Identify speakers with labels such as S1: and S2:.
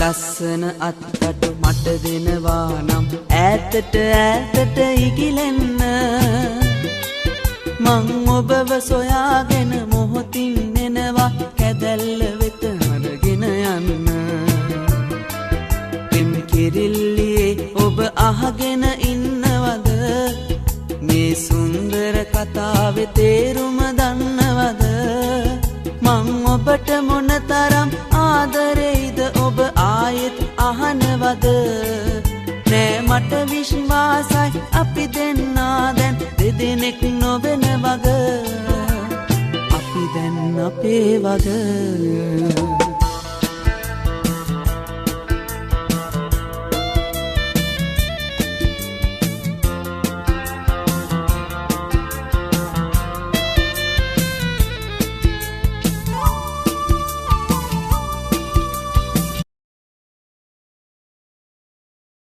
S1: ලස්සන අත්තට මට දෙනවා නම් ඈතට ඈතට ඉගිලෙන්න මං ඔබව සොයාගෙන මොහොතින් එනවා කැදැල්ල වෙත අරගෙන යන්න පෙම් කිරිල්ලියේ ඔබ අහගෙන ඉන්නවද මේ සුන්දර කතාවේ තේරුම දන්නවද මං ඔබට මොනතරම් ආදරෙයිද ඔබ ආයෙත් අහනවද නෑ මට විශ්වාසයි අපි දෙන්නා දැන් දෙදෙනෙක් නොවෙන වග අපි දැන් අපේ වග